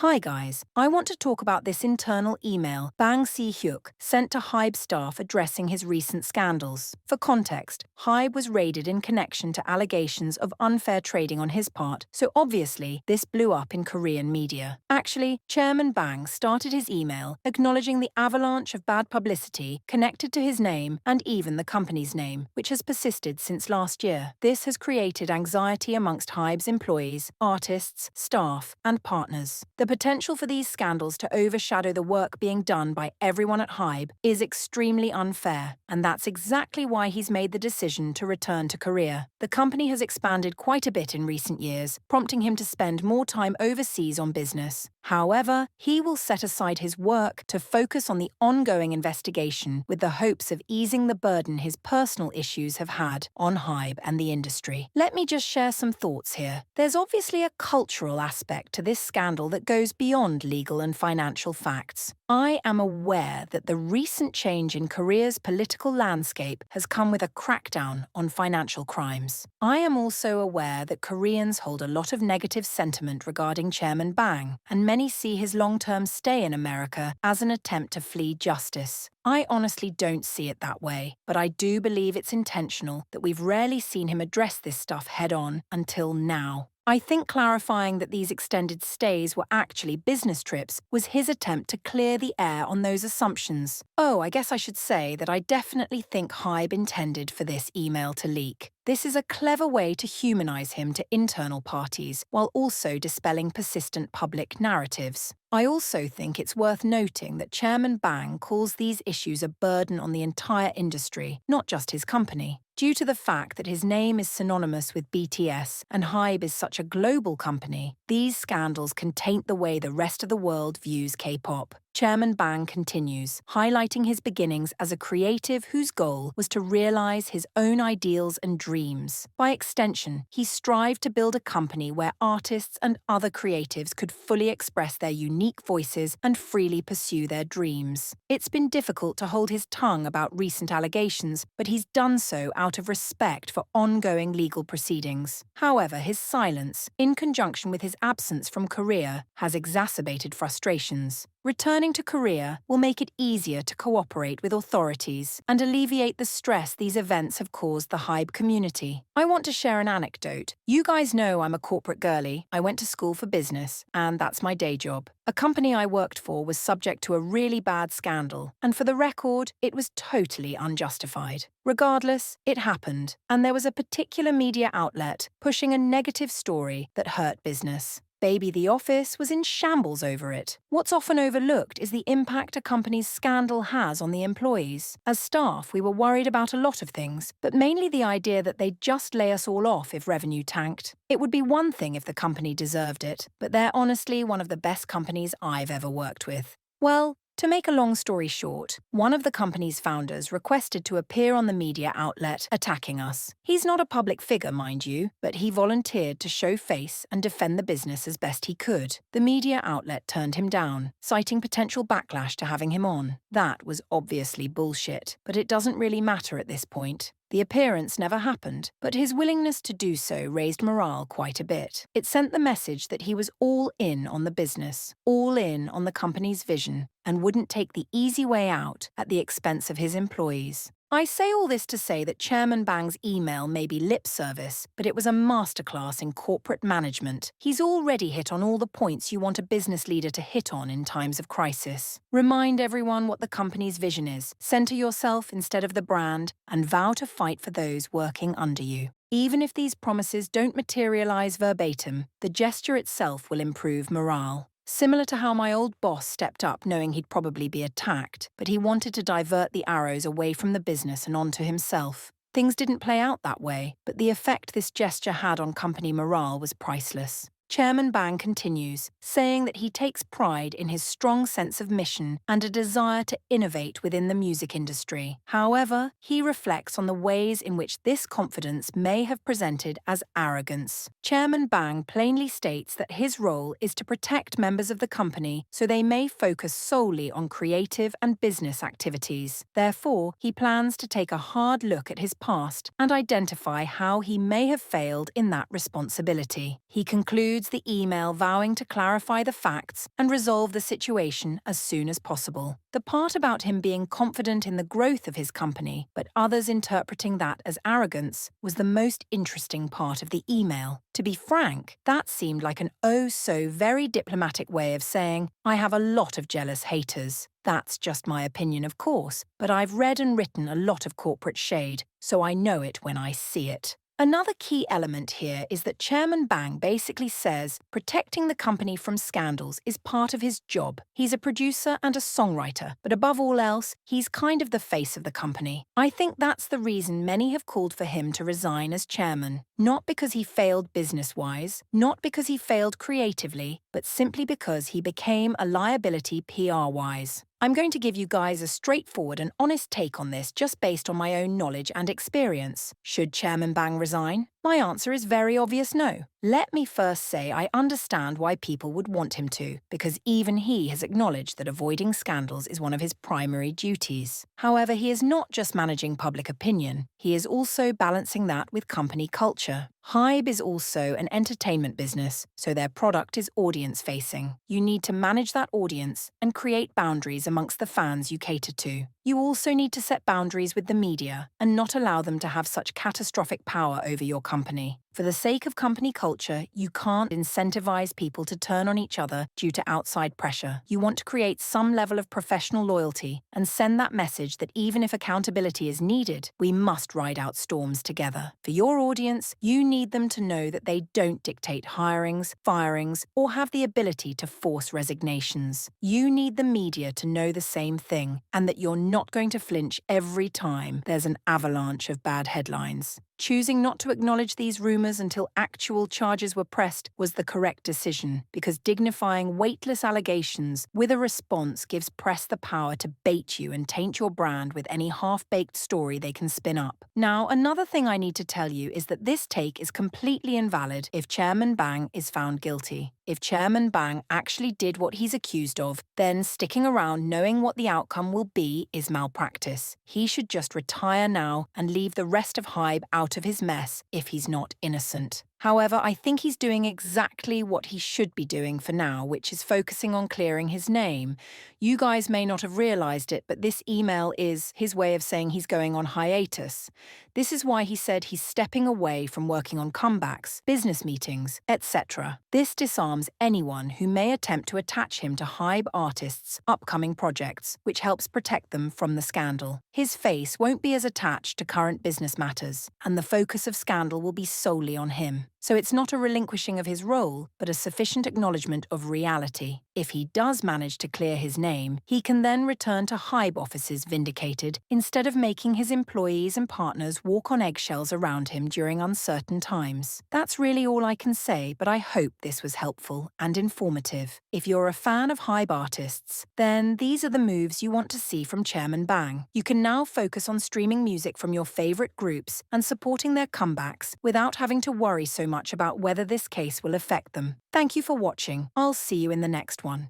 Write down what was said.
Hi guys, I want to talk about this internal email Bang Si-Hyuk sent to HYBE staff addressing his recent scandals. For context, HYBE was raided in connection to allegations of unfair trading on his part, so obviously this blew up in Korean media. Actually, Chairman Bang started his email acknowledging the avalanche of bad publicity connected to his name and even the company's name, which has persisted since last year. This has created anxiety amongst HYBE's employees, artists, staff, and partners. The potential for these scandals to overshadow the work being done by everyone at HYBE is extremely unfair, and that's exactly why he's made the decision to return to Korea. The company has expanded quite a bit in recent years, prompting him to spend more time overseas on business. However, he will set aside his work to focus on the ongoing investigation with the hopes of easing the burden his personal issues have had on HYBE and the industry. Let me just share some thoughts here. There's obviously a cultural aspect to this scandal that goes beyond legal and financial facts. I am aware that the recent change in Korea's political landscape has come with a crackdown on financial crimes. I am also aware that Koreans hold a lot of negative sentiment regarding Chairman Bang, and many see his long-term stay in America as an attempt to flee justice. I honestly don't see it that way, but I do believe it's intentional that we've rarely seen him address this stuff head-on until now. I think clarifying that these extended stays were actually business trips was his attempt to clear the air on those assumptions. Oh, I guess I should say that I definitely think HYBE intended for this email to leak. This is a clever way to humanize him to internal parties, while also dispelling persistent public narratives. I also think it's worth noting that Chairman Bang calls these issues a burden on the entire industry, not just his company. Due to the fact that his name is synonymous with BTS and HYBE is such a global company, these scandals can taint the way the rest of the world views K-pop. Chairman Bang continues, highlighting his beginnings as a creative whose goal was to realize his own ideals and dreams. By extension, he strived to build a company where artists and other creatives could fully express their unique voices and freely pursue their dreams. It's been difficult to hold his tongue about recent allegations, but he's done so out of respect for ongoing legal proceedings. However, his silence, in conjunction with his absence from Korea, has exacerbated frustrations. Returning to Korea will make it easier to cooperate with authorities and alleviate the stress these events have caused the HYBE community. I want to share an anecdote. You guys know I'm a corporate girly. I went to school for business, and that's my day job. A company I worked for was subject to a really bad scandal, and for the record, it was totally unjustified. Regardless, it happened, and there was a particular media outlet pushing a negative story that hurt business. Baby The Office was in shambles over it. What's often overlooked is the impact a company's scandal has on the employees. As staff, we were worried about a lot of things, but mainly the idea that they'd just lay us all off if revenue tanked. It would be one thing if the company deserved it, but they're honestly one of the best companies I've ever worked with. Well, to make a long story short, one of the company's founders requested to appear on the media outlet attacking us. He's not a public figure, mind you, but he volunteered to show face and defend the business as best he could. The media outlet turned him down, citing potential backlash to having him on. That was obviously bullshit, but it doesn't really matter at this point. The appearance never happened, but his willingness to do so raised morale quite a bit. It sent the message that he was all in on the business, all in on the company's vision, and wouldn't take the easy way out at the expense of his employees. I say all this to say that Chairman Bang's email may be lip service, but it was a masterclass in corporate management. He's already hit on all the points you want a business leader to hit on in times of crisis. Remind everyone what the company's vision is, center yourself instead of the brand, and vow to fight for those working under you. Even if these promises don't materialize verbatim, the gesture itself will improve morale. Similar to how my old boss stepped up knowing he'd probably be attacked, but he wanted to divert the arrows away from the business and onto himself. Things didn't play out that way, but the effect this gesture had on company morale was priceless. Chairman Bang continues, saying that he takes pride in his strong sense of mission and a desire to innovate within the music industry. However, he reflects on the ways in which this confidence may have presented as arrogance. Chairman Bang plainly states that his role is to protect members of the company so they may focus solely on creative and business activities. Therefore, he plans to take a hard look at his past and identify how he may have failed in that responsibility. He concludes includes the email vowing to clarify the facts and resolve the situation as soon as possible. The part about him being confident in the growth of his company, but others interpreting that as arrogance, was the most interesting part of the email. To be frank, that seemed like an oh-so-very diplomatic way of saying, I have a lot of jealous haters. That's just my opinion, of course, but I've read and written a lot of corporate shade, so I know it when I see it. Another key element here is that Chairman Bang basically says protecting the company from scandals is part of his job. He's a producer and a songwriter, but above all else, he's kind of the face of the company. I think that's the reason many have called for him to resign as chairman. Not because he failed business-wise, not because he failed creatively, but simply because he became a liability PR-wise. I'm going to give you guys a straightforward and honest take on this just based on my own knowledge and experience. Should Chairman Bang resign? My answer is very obvious no. Let me first say I understand why people would want him to, because even he has acknowledged that avoiding scandals is one of his primary duties. However, he is not just managing public opinion, he is also balancing that with company culture. HYBE is also an entertainment business, so their product is audience-facing. You need to manage that audience and create boundaries amongst the fans you cater to. You also need to set boundaries with the media and not allow them to have such catastrophic power over your company. For the sake of company culture, you can't incentivize people to turn on each other due to outside pressure. You want to create some level of professional loyalty and send that message that even if accountability is needed, we must ride out storms together. For your audience, you need them to know that they don't dictate hirings, firings, or have the ability to force resignations. You need the media to know the same thing, and that you're not going to flinch every time there's an avalanche of bad headlines. Choosing not to acknowledge these rumors until actual charges were pressed was the correct decision, because dignifying weightless allegations with a response gives press the power to bait you and taint your brand with any half-baked story they can spin up. Now, another thing I need to tell you is that this take is completely invalid if Chairman Bang is found guilty. If Chairman Bang actually did what he's accused of, then sticking around knowing what the outcome will be is malpractice. He should just retire now and leave the rest of HYBE out of his mess if he's not innocent. However, I think he's doing exactly what he should be doing for now, which is focusing on clearing his name. You guys may not have realized it, but this email is his way of saying he's going on hiatus. This is why he said he's stepping away from working on comebacks, business meetings, etc. This disarms anyone who may attempt to attach him to HYBE artists' upcoming projects, which helps protect them from the scandal. His face won't be as attached to current business matters, and the focus of scandal will be solely on him. So it's not a relinquishing of his role, but a sufficient acknowledgement of reality. If he does manage to clear his name, he can then return to HYBE offices vindicated, instead of making his employees and partners walk on eggshells around him during uncertain times. That's really all I can say, but I hope this was helpful and informative. If you're a fan of HYBE artists, then these are the moves you want to see from Chairman Bang. You can now focus on streaming music from your favorite groups and supporting their comebacks without having to worry so much about whether this case will affect them. Thank you for watching. I'll see you in the next one.